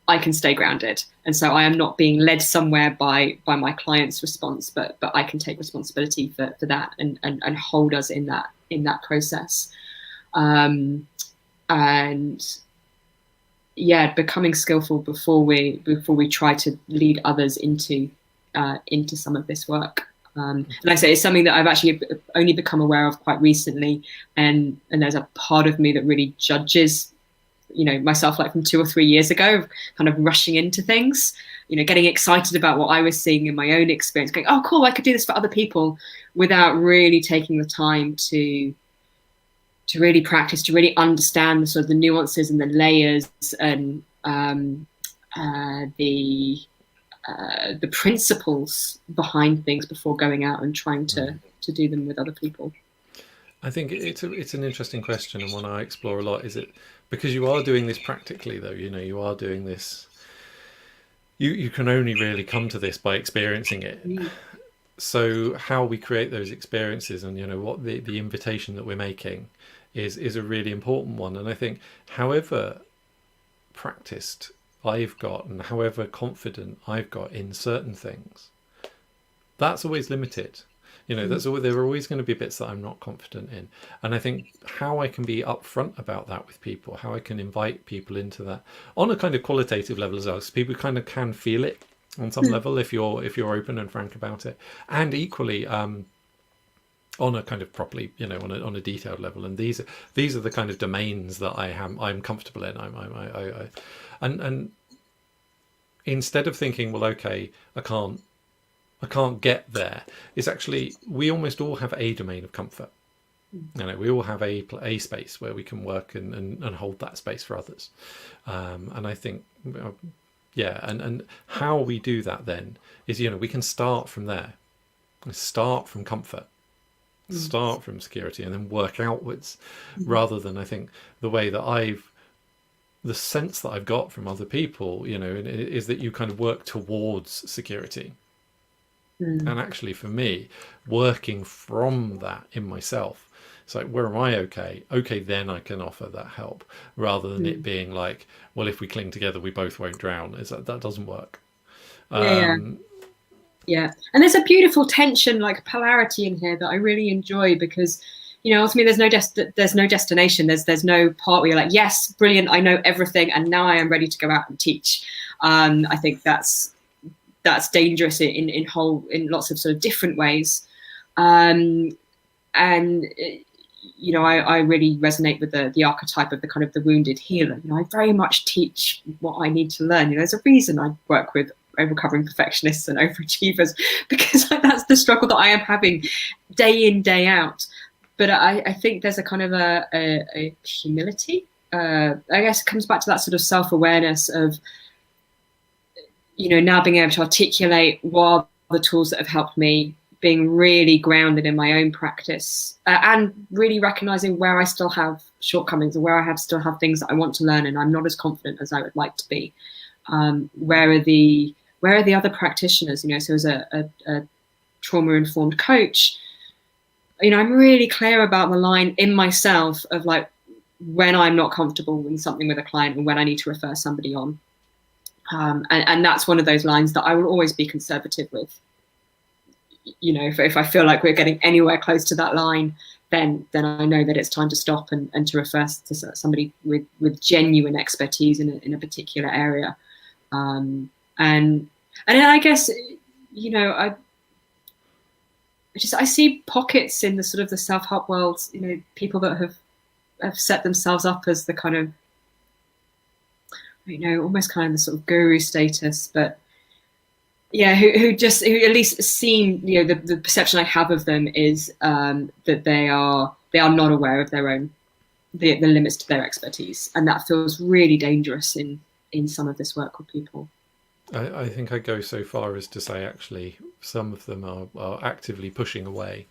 I can stay grounded. And so I am not being led somewhere by my client's response, but I can take responsibility for that and hold us in that process. And yeah, becoming skillful before we try to lead others into some of this work. And I say it's something that I've actually only become aware of quite recently, and there's a part of me that really judges, you know, myself like from 2 or 3 years ago, kind of rushing into things, you know, getting excited about what I was seeing in my own experience, going, oh cool, I could do this for other people, without really taking the time to really practice, to really understand the sort of the nuances and the layers and the principles behind things before going out and trying to do them with other people.
I think it's an interesting question, and one I explore a lot. Is it because you are doing this practically, though? You know, you are doing this. You can only really come to this by experiencing it. So how we create those experiences, and you know what the invitation that we're making is a really important one. And I think, however practiced I've got and however confident I've got in certain things, that's always limited. You know, there are always going to be bits that I'm not confident in. And I think how I can be upfront about that with people, how I can invite people into that on a kind of qualitative level as well, so people kind of can feel it on some level if you're open and frank about it, and equally on a kind of properly, you know, on a detailed level. And these are the kind of domains that I'm comfortable in. And instead of thinking, well, okay, I can't get there, it's actually, we almost all have a domain of comfort. You know, we all have a space where we can work and hold that space for others. And I think, yeah, and how we do that then is, you know, we can start from there, start from comfort, start from security, and then work outwards, rather than, I think, the way that the sense that I've got from other people, you know, is that you kind of work towards security. And actually for me, working from that in myself, it's like, where am I okay, then I can offer that help, rather than it being like, well, if we cling together we both won't drown. That doesn't work.
Yeah, and there's a beautiful tension, like polarity in here, that I really enjoy, because, you know, ultimately there's no destination. There's no part where you're like, yes, brilliant, I know everything, and now I am ready to go out and teach. I think that's dangerous in lots of sort of different ways. And you know, I really resonate with the archetype of the kind of the wounded healer. You know, I very much teach what I need to learn. You know, there's a reason I work with recovering perfectionists and overachievers, because that's the struggle that I am having day in, day out. But I think there's a kind of a humility. I guess it comes back to that sort of self-awareness of now being able to articulate what are the tools that have helped me, being really grounded in my own practice, and really recognizing where I still have shortcomings and where I still have things that I want to learn and I'm not as confident as I would like to be. Where are the other practitioners? So as a trauma-informed coach, I'm really clear about the line in myself of like when I'm not comfortable with something with a client and when I need to refer somebody on. And that's one of those lines that I will always be conservative with. If I feel like we're getting anywhere close to that line, then I know that it's time to stop and to refer to somebody with genuine expertise in a particular area. And I guess, I see pockets in the sort of the self-help world, people that have set themselves up as the kind of, almost kind of the sort of guru status, but yeah, who at least seem, the perception I have of them is that they are not aware of their own, the limits to their expertise. And that feels really dangerous in some of this work with people.
I think I go so far as to say actually some of them are actively pushing away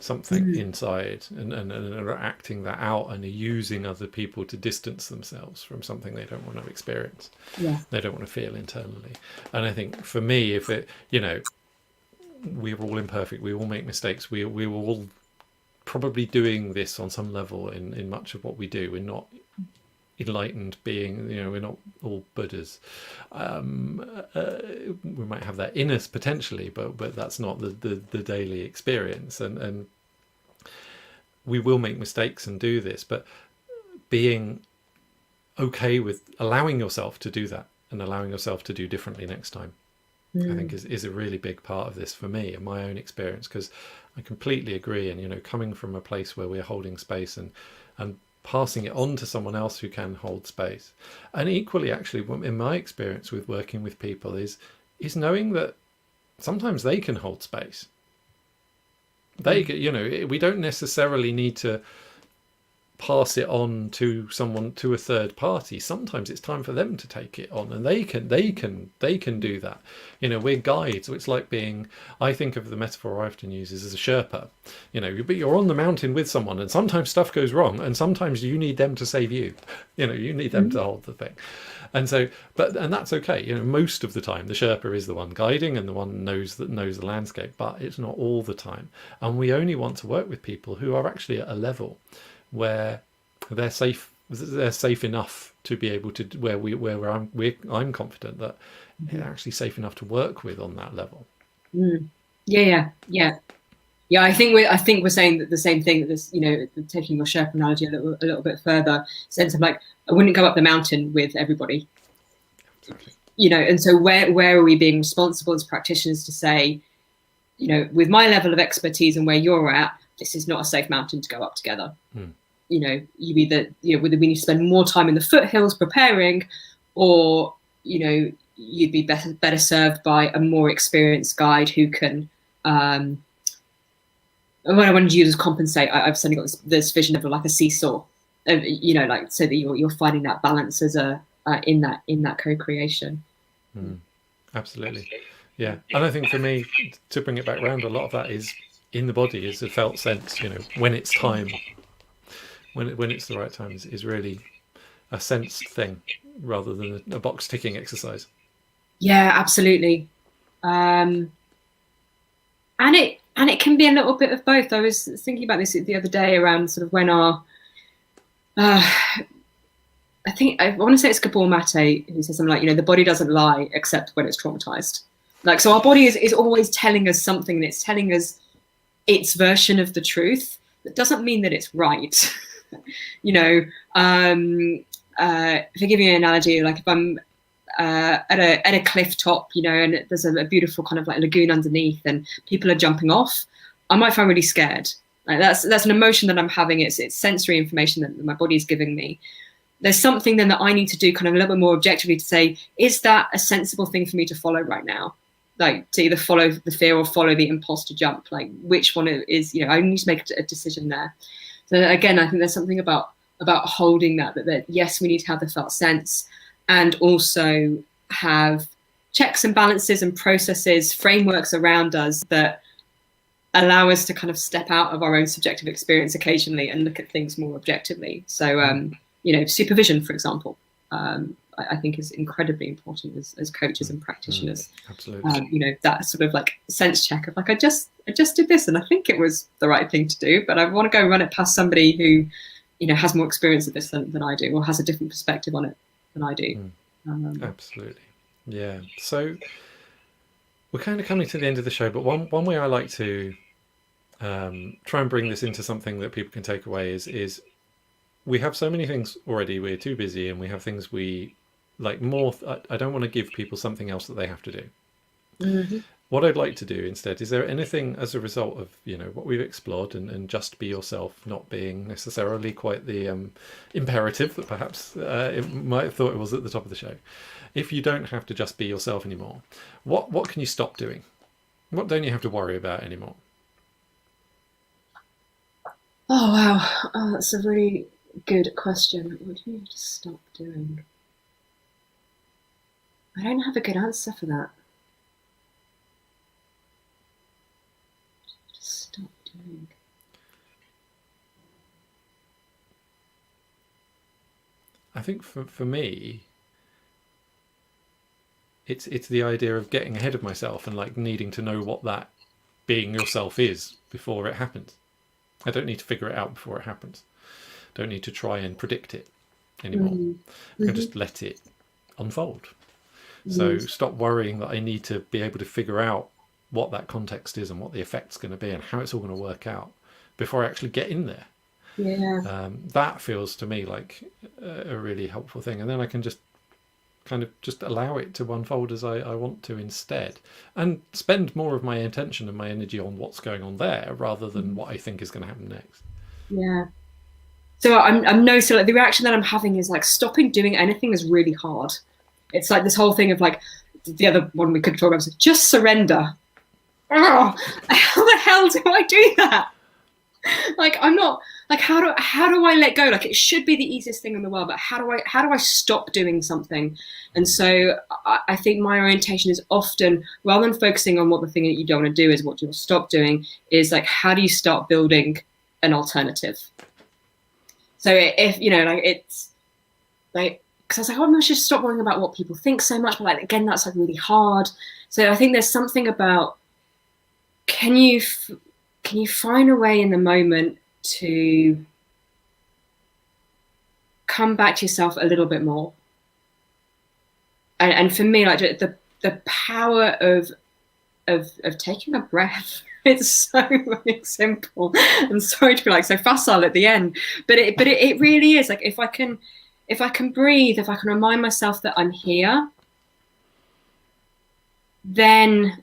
something inside and are acting that out and are using other people to distance themselves from something they don't want to experience. They don't want to feel internally. And I think for me, if it, we're all imperfect, we all make mistakes, we were all probably doing this on some level in much of what we do. We're not enlightened being, we're not all Buddhas. We might have that in us potentially, but that's not the daily experience, and we will make mistakes and do this, but being okay with allowing yourself to do that and allowing yourself to do differently next time, I think is a really big part of this for me and my own experience, because I completely agree. And coming from a place where we're holding space and passing it on to someone else who can hold space, and equally actually in my experience with working with people is knowing that sometimes they can hold space. They we don't necessarily need to pass it on to someone, to a third party. Sometimes it's time for them to take it on, and they can do that. We're guides. So it's like being, I think of the metaphor I often use is as a Sherpa. But you're on the mountain with someone, and sometimes stuff goes wrong, and sometimes you need them to save you. You need them to hold the thing. And so, and that's okay. Most of the time the Sherpa is the one guiding and the one knows the landscape, but it's not all the time. And we only want to work with people who are actually at a level where they're safe enough to be able to, where I'm confident that they're actually safe enough to work with on that level.
Yeah. I think we're saying that the same thing, that this, taking your Sherpa analogy a little bit further, sense of like, I wouldn't go up the mountain with everybody. Exactly. And so where are we being responsible as practitioners to say, with my level of expertise and where you're at, this is not a safe mountain to go up together. You either, whether we need to spend more time in the foothills preparing, or, you'd be better served by a more experienced guide who can, what I wanted to use as compensate, I've suddenly got this vision of like a seesaw, like so that you're finding that balance as in that co-creation.
Absolutely. Yeah. And I think for me, to bring it back around, a lot of that is in the body, is a felt sense, when it's time, when it's the right time is really a sensed thing rather than a box ticking exercise. Yeah,
absolutely. And it can be a little bit of both. I was thinking about this the other day around sort of when our, I want to say it's Gabor Mate who says something like, the body doesn't lie except when it's traumatized. Like, so our body is always telling us something, and it's telling us its version of the truth. That doesn't mean that it's right. If I give you an analogy, like if I'm at a cliff top, and there's a beautiful kind of like lagoon underneath, and people are jumping off, I might find really scared. Like that's an emotion that I'm having. It's sensory information that my body is giving me. There's something then that I need to do kind of a little bit more objectively to say, is that a sensible thing for me to follow right now? Like to either follow the fear or follow the impulse to jump. Like which one is, I need to make a decision there. So again, I think there's something about holding that yes, we need to have the felt sense, and also have checks and balances and processes, frameworks around us that allow us to kind of step out of our own subjective experience occasionally and look at things more objectively. So, supervision, for example, I think is incredibly important as coaches and practitioners.
Absolutely.
That sort of like sense check of like, I just did this and I think it was the right thing to do, but I want to go run it past somebody who, has more experience of this than I do, or has a different perspective on it than I do.
Absolutely. Yeah. So we're kind of coming to the end of the show, but one way I like to try and bring this into something that people can take away is we have so many things already. We're too busy, and we have things we like more. I don't want to give people something else that they have to do.
Mm-hmm.
What I'd like to do instead, is there anything as a result of what we've explored, and just be yourself not being necessarily quite the imperative that perhaps it might have thought it was at the top of the show. If you don't have to just be yourself anymore, what can you stop doing? What don't you have to worry about anymore?
Oh wow, that's a really good question. What do you have to stop doing? I don't have a good answer for that. Stop doing.
I think for me, it's the idea of getting ahead of myself and like needing to know what that being yourself is before it happens. I don't need to figure it out before it happens. Don't need to try and predict it anymore. I can just let it unfold. So stop worrying that I need to be able to figure out what that context is and what the effect's going to be and how it's all going to work out before I actually get in there.
Yeah.
That feels to me like a really helpful thing. And then I can just kind of just allow it to unfold as I want to instead, and spend more of my attention and my energy on what's going on there rather than what I think is going to happen next.
Yeah. So I'm noticing like the reaction that I'm having is like stopping doing anything is really hard. It's like this whole thing of like the other one we could talk about was just surrender. Oh, how the hell do I do that? Like I'm not like how do I let go? Like it should be the easiest thing in the world, but how do I stop doing something? And so I think my orientation is often, rather than focusing on what the thing that you don't want to do is, what you'll stop doing is like, how do you start building an alternative? So if like it's like, because I was like, oh, I should stop worrying about what people think so much, but like again, that's like really hard. So I think there's something about can you find a way in the moment to come back to yourself a little bit more? And for me, like the power of taking a breath. It's so like, simple. I'm sorry to be like so facile at the end, but it really is like if I can breathe, if I can remind myself that I'm here, then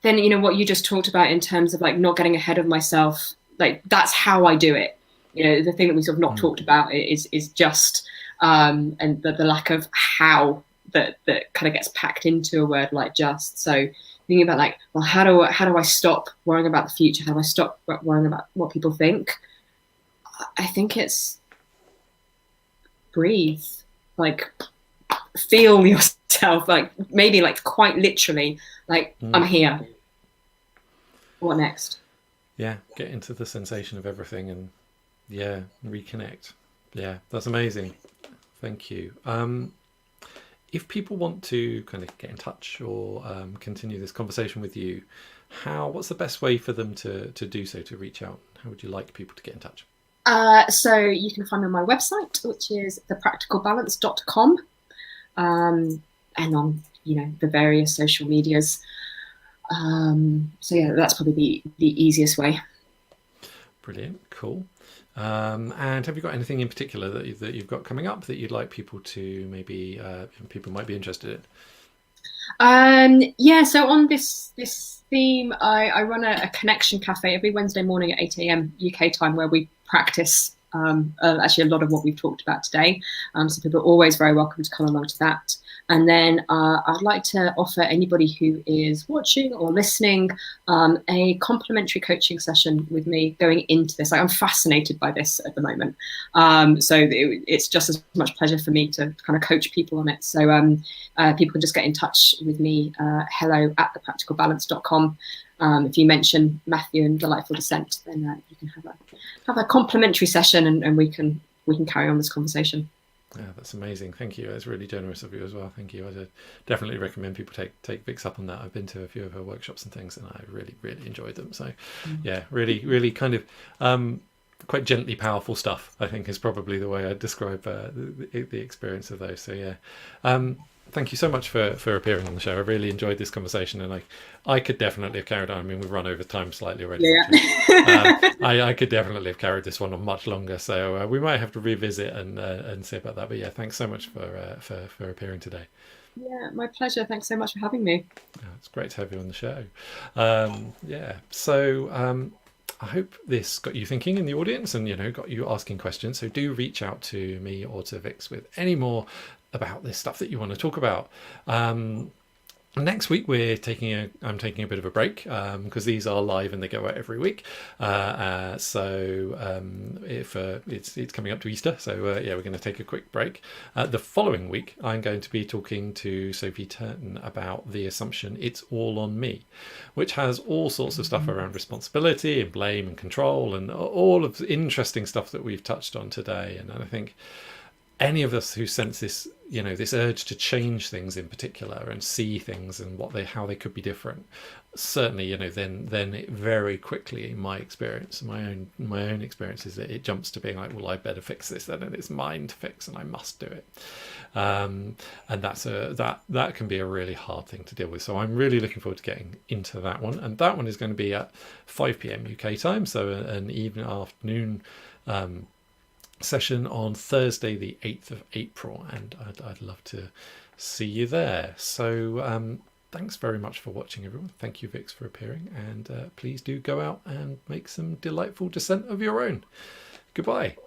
what you just talked about in terms of like not getting ahead of myself, like that's how I do it. The thing that we sort of not talked about is just and the lack of how that kind of gets packed into a word like just. So thinking about like, well, how do I stop worrying about the future? How do I stop worrying about what people think? I think it's breathe, like feel yourself, like maybe like quite literally, like I'm here. What next?
Yeah, get into the sensation of everything and reconnect. Yeah, that's amazing. Thank you. If people want to kind of get in touch or continue this conversation with you, what's the best way for them to do so, to reach out? How would you like people to get in touch?
So you can find me on my website, which is thepracticalbalance.com, and on the various social medias. So yeah, that's probably the easiest way.
Brilliant, cool. And have you got anything in particular that you've got coming up that you'd like people to maybe people might be interested in?
Yeah, so on this theme, I run a connection cafe every Wednesday morning at 8 a.m. UK time, where we practice actually a lot of what we've talked about today. So people are always very welcome to come along to that. And then I'd like to offer anybody who is watching or listening a complimentary coaching session with me going into this. I'm fascinated by this at the moment. It's just as much pleasure for me to kind of coach people on it. So people can just get in touch with me, hello@thepracticalbalance.com. If you mention Matthew and Delightful Dissent, then you can have a complimentary session, and we can carry on this conversation.
Yeah, that's amazing. Thank you. That's really generous of you as well. Thank you. I'd definitely recommend people take Vix up on that. I've been to a few of her workshops and things, and I really, really enjoyed them. So, yeah, really, really kind of quite gently powerful stuff, I think, is probably the way I'd describe the experience of those. So, yeah. Thank you so much for appearing on the show. I really enjoyed this conversation, and I could definitely have carried on. I mean, we've run over time slightly already.
Yeah.
I could definitely have carried this one on much longer, so we might have to revisit and see about that. But yeah, thanks so much for appearing today.
Yeah, my pleasure. Thanks so much for having me.
It's great to have you on the show. I hope this got you thinking in the audience, and got you asking questions. So do reach out to me or to Vix with any more about this stuff that you want to talk about. Next week I'm taking a bit of a break because these are live and they go out every week. If it's coming up to Easter, so we're going to take a quick break. The following week, I'm going to be talking to Sophie Turton about the assumption "it's all on me," which has all sorts of stuff around responsibility and blame and control and all of the interesting stuff that we've touched on today. And I think any of us who sense this, this urge to change things in particular and see things and how they could be different, certainly, then it very quickly, in my experience, my own experience is that it jumps to being like, well, I better fix this then, and it's mine to fix, and I must do it. And that can be a really hard thing to deal with. So I'm really looking forward to getting into that one, and that one is going to be at 5 p.m. UK time, so an afternoon session on Thursday the 8th of April, and I'd love to see you there. So thanks very much for watching, everyone. Thank you, Vix, for appearing, and please do go out and make some delightful dissent of your own. Goodbye.